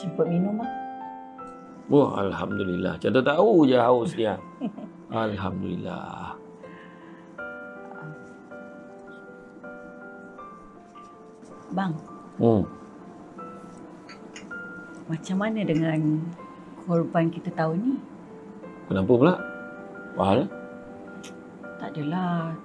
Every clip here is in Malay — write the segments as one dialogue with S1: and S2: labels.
S1: Jemput minum bang.
S2: Wah, Alhamdulillah. Contoh tahu je haus dia. Alhamdulillah.
S1: Bang, macam mana dengan korban kita tahun ni?
S2: Kenapa pula? Mahal?
S1: Tak adalah.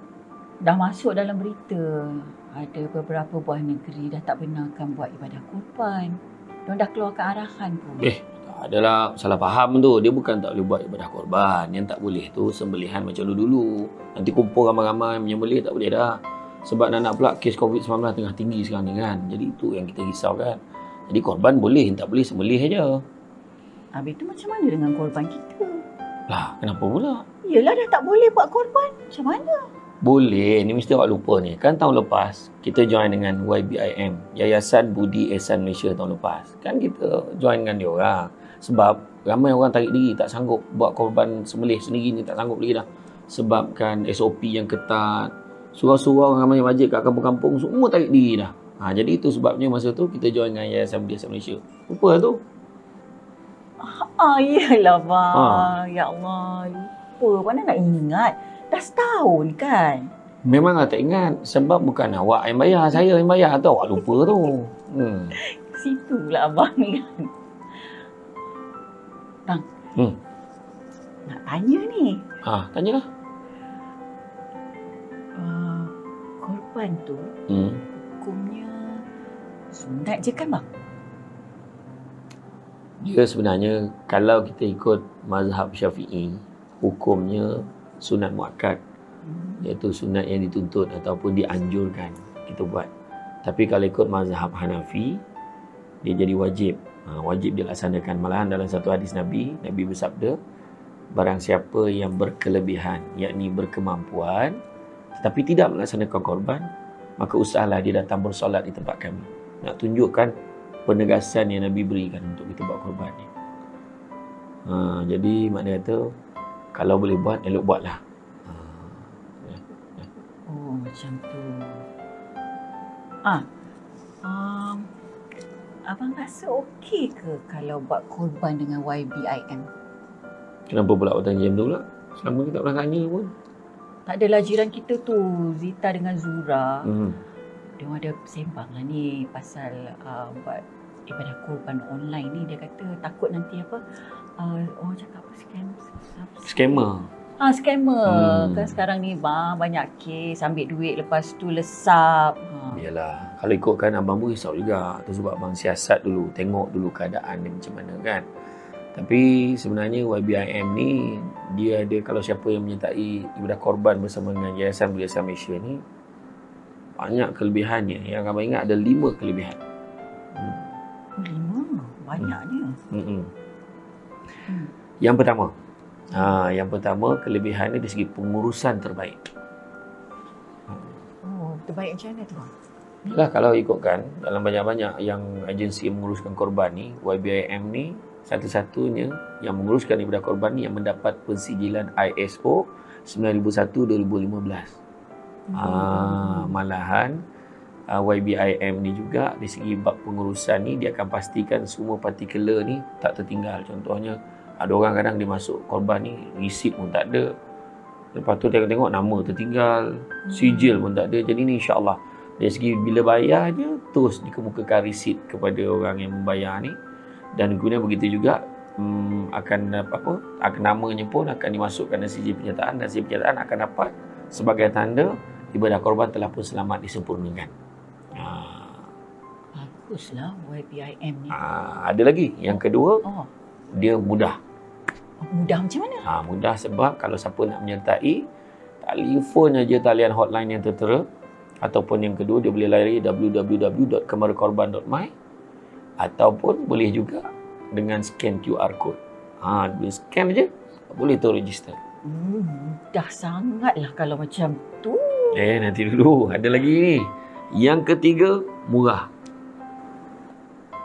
S1: Dah masuk dalam berita. Ada beberapa buah negeri dah tak benarkan buat ibadah korban. Diorang dah keluarkan arahan pun.
S2: Tak adalah, salah faham tu. Dia bukan tak boleh buat ibadah korban. Yang tak boleh tu sembelihan macam dulu-dulu. Nanti kumpul ramai-ramai menyembelih tak boleh dah. Sebab nak pula kes COVID-19 tengah tinggi sekarang ni kan. Jadi itu yang kita risau kan. Jadi korban boleh, yang tak boleh sembelih aja.
S1: Habis tu macam mana dengan korban kita?
S2: Lah, kenapa pula?
S1: Yelah dah tak boleh buat korban. Macam mana?
S2: Boleh, ni mesti awak lupa ni. Kan tahun lepas, kita join dengan YBIM, Yayasan Budi Ehsan Malaysia tahun lepas. Kan kita join dengan dia orang. Sebab ramai orang tarik diri, tak sanggup buat korban sembelih sendiri ni, tak sanggup lagi dah. Sebabkan SOP yang ketat, surau-surau ramai masjid kat kampung-kampung, semua tarik diri dah. Jadi itu sebabnya masa tu kita join dengan Yayasan Budi Ehsan Malaysia. Lupa tu.
S1: Iyalah bang. Ya Allah, lupa. Mana nak ingat? Dah setahun kan?
S2: Memanglah tak ingat. Sebab bukan awak yang bayar, saya yang bayar tu. Awak lupa tu.
S1: Situ pula abang kan. Bang. Nak tanya ni.
S2: Tanyalah.
S1: Korban tu hukumnya sunat je kan bang?
S2: Dia sebenarnya kalau kita ikut mazhab Syafi'i, hukumnya sunat muakkad, iaitu sunat yang dituntut ataupun dianjurkan kita buat. Tapi kalau ikut mazhab Hanafi, dia jadi wajib. Wajib dilaksanakan. Malahan dalam satu hadis Nabi bersabda, barang siapa yang berkelebihan, yakni berkemampuan tetapi tidak melaksanakan korban, maka usahlah dia datang bersolat di tempat kami. Nak tunjukkan penegasan yang Nabi berikan untuk kita buat korban ni. Jadi makna kata kalau boleh buat, elok buatlah.
S1: Oh, macam tu. Abang rasa okey ke kalau buat korban dengan YBIM?
S2: Kenapa pula awak tanya macam tu pula? Selama kita tak pernah tanya pun.
S1: Tak adalah jiran kita tu, Zita dengan Zura. Dia ada sembang lah ni pasal buat ibadah korban online ni. Dia kata takut nanti orang cakap apa,
S2: Scammer.
S1: Scammer. Kan sekarang ni bang, banyak kes ambil duit lepas tu lesap.
S2: Yalah, kalau ikutkan abang pun risau juga. Tu sebab abang siasat dulu, tengok dulu keadaan dia macam mana kan. Tapi sebenarnya YBIM ni, dia ada, kalau siapa yang menyertai ibadah korban bersama dengan Yayasan Budi Ehsan Malaysia ni, banyak kelebihannya. Yang abang ingat ada 5 kelebihan.
S1: 5? Banyaknya.
S2: Yang pertama kelebihannya dari segi pengurusan terbaik.
S1: Terbaik macam mana tu?
S2: Yalah, kalau ikutkan dalam banyak-banyak yang agensi yang menguruskan korban ni, YBIM ni satu-satunya yang menguruskan ibadah korban ni yang mendapat pensijilan ISO 9001-2015. Malahan YBIM ni juga dari segi bab pengurusan ni, dia akan pastikan semua partikular ni tak tertinggal. Contohnya ada orang kadang dia masuk korban ni, resit pun tak ada. Lepas tu tengok nama tertinggal, sijil pun tak ada. Jadi ni insya-Allah dari segi bila bayar je terus dikemukakan resit kepada orang yang membayar ni. Dan kemudian begitu juga akan namanya pun akan dimasukkan dalam sijil penyertaan, dan sijil penyertaan akan dapat sebagai tanda ibadah korban telah pun selamat disempurnakan.
S1: Baguslah YBIM ni.
S2: Ada lagi yang kedua, dia mudah.
S1: Mudah macam mana?
S2: Mudah sebab kalau siapa nak menyertai, telefon aja talian hotline yang tertera, ataupun yang kedua dia boleh layari www.kemarakorban.my, ataupun boleh juga dengan scan QR code. Boleh scan aja, boleh tu register.
S1: Mudah sangatlah kalau macam tu.
S2: Nanti dulu, ada lagi ni. Yang ketiga, murah.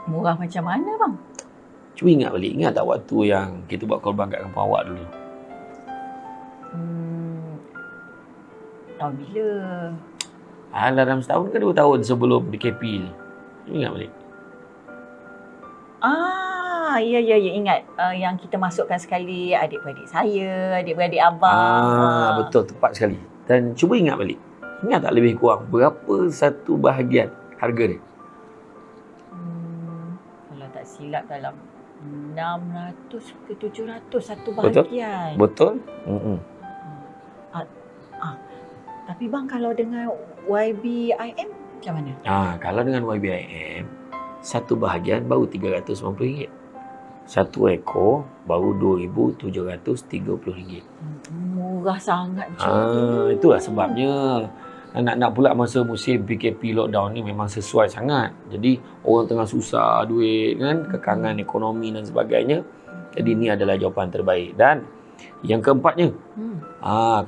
S1: Murah macam mana bang?
S2: Cuba ingat balik, ingat tak waktu yang kita buat korban kat kampung awak dulu?
S1: Tahun bila?
S2: Dalam setahun ke 2 tahun sebelum PKP ni. Cuba ingat balik.
S1: Ya, ingat. Yang kita masukkan sekali adik-beradik saya, adik-beradik abang.
S2: Betul, tepat sekali. Dan cuba ingat balik. Ingat tak lebih kurang berapa satu bahagian harga dia?
S1: Kalau tak silap dalam 600 ke 700 satu
S2: Betul?
S1: bahagian.
S2: Betul?
S1: Tapi bang, kalau dengan YBIM macam mana?
S2: Kalau dengan YBIM, satu bahagian baru RM390. Satu ekor baru RM2,730.
S1: Murah sangat macam tu.
S2: Itulah sebabnya nak pula masa musim PKP lockdown ni memang sesuai sangat. Jadi orang tengah susah duit kan, kekangan ekonomi dan sebagainya. Jadi ni adalah jawapan terbaik. Dan yang keempatnya,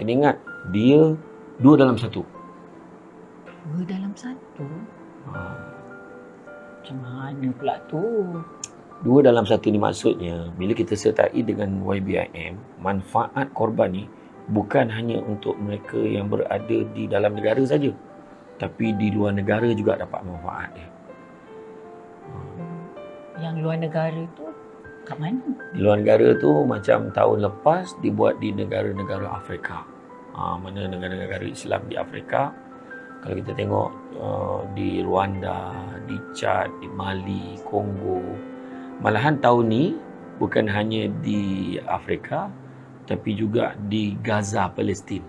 S2: kena ingat dia 2 dalam 1.
S1: 2 dalam 1? Macam mana pula tu?
S2: 2 dalam 1 ni maksudnya bila kita sertai dengan YBIM, manfaat korban ni bukan hanya untuk mereka yang berada di dalam negara saja, tapi di luar negara juga dapat manfaat dia.
S1: Yang luar negara tu kat mana?
S2: Di luar negara tu macam tahun lepas dibuat di negara-negara Afrika. Mana negara-negara Islam di Afrika. Kalau kita tengok di Rwanda, di Chad, di Mali, Kongo. Malahan tahun ni bukan hanya di Afrika tapi juga di Gaza, Palestin.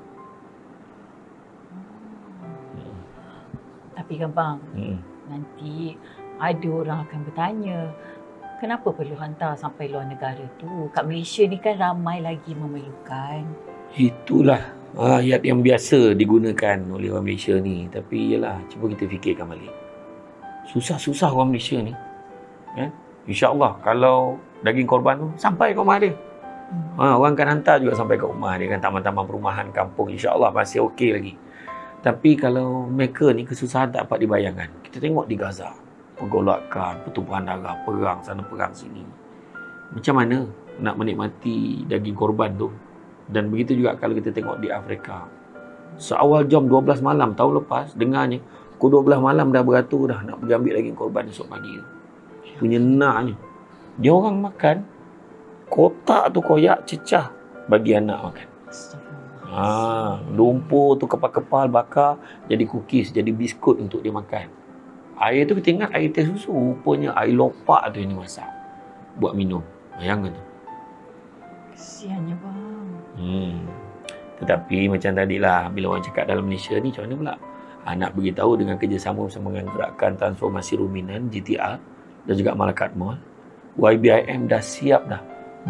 S1: Tapi kan bang, nanti ada orang akan bertanya, kenapa perlu hantar sampai luar negara tu? Kat Malaysia ni kan ramai lagi memerlukan.
S2: Itulah ayat yang biasa digunakan oleh orang Malaysia ni. Tapi yalah, cuba kita fikirkan balik. Susah-susah orang Malaysia ni. Kan? InsyaAllah kalau daging korban tu sampai ke rumah dia. Orang akan hantar juga sampai ke rumah dia kan, taman-taman perumahan kampung, insyaAllah masih okey lagi. Tapi kalau mereka ni kesusahan tak dapat dibayangkan. Kita tengok di Gaza, pergolakan, pertumpahan darah, perang sana perang sini. Macam mana nak menikmati daging korban tu? Dan begitu juga kalau kita tengok di Afrika. Seawal jam 12 malam tahun lepas, dengarnya pukul 12 malam dah beratur dah nak pergi ambil daging korban esok pagi tu. Punya naknya. Dia orang makan kotak tu koyak cecah bagi anak makan. Lumpur tu kepal-kepal bakar jadi cookies, jadi biskut untuk dia makan. Air tu kita ingat air teh susu, rupanya air lopak tu yang dimasak buat minum. Bayangkan tu.
S1: Kesiannya bang.
S2: Tetapi macam tadilah bila orang cakap dalam Malaysia ni macam mana pula? Nak beritahu dengan kerjasama bersama dengan Gerakan Transformasi Ruminan GTR dan juga Malakat Mall, YBIM dah siap dah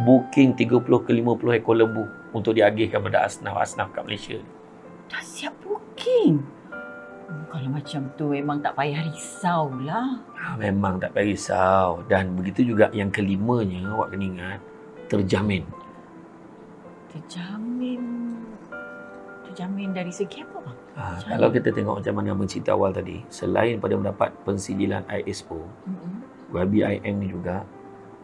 S2: booking 30 ke 50 ekor lembu untuk diagihkan pada asnaf-asnaf kat Malaysia.
S1: Dah siap booking? Kalau macam tu memang tak payah risau lah.
S2: Memang tak payah risau. Dan begitu juga yang kelimanya, awak kena ingat, terjamin.
S1: Terjamin dari segi apa bang?
S2: Kalau kita tengok macam mana abang cerita awal tadi, selain pada mendapat pensijilan ISO, YBIM ni juga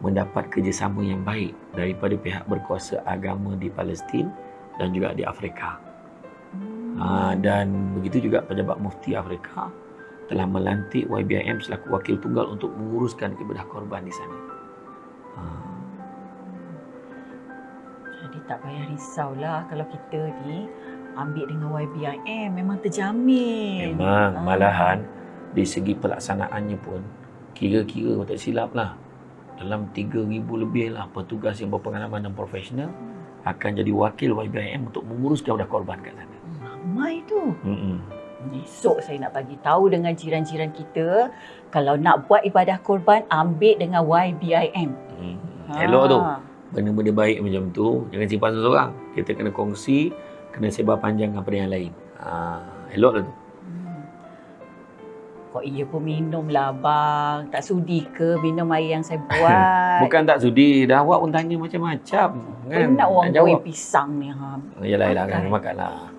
S2: mendapat kerjasama yang baik daripada pihak berkuasa agama di Palestin dan juga di Afrika. Dan begitu juga pejabat mufti Afrika telah melantik YBIM selaku wakil tunggal untuk menguruskan kebedah korban di sana.
S1: Jadi tak payah risaulah kalau kita ni ambil dengan YBIM, memang terjamin.
S2: Memang, malahan di segi pelaksanaannya pun kira-kira tak silap lah dalam 3,000 lebih lah petugas yang berpengalaman dan profesional akan jadi wakil YBIM untuk menguruskan kebedah korban kat sana.
S1: Ramai tu. Esok saya nak bagi tahu dengan jiran-jiran kita, kalau nak buat ibadah korban, ambil dengan YBIM.
S2: Elok tu. Benda-benda baik macam tu jangan simpan seorang. Kita kena kongsi, kena sebar panjang kepada yang lain. Elok lah tu.
S1: Kok iya pun minum lah bang. Tak sudi ke minum air yang saya buat?
S2: Bukan tak sudi. Dah awak pun tanya macam-macam. Kan?
S1: Nak orang kuih pisang ni.
S2: Yalah, kan makanlah.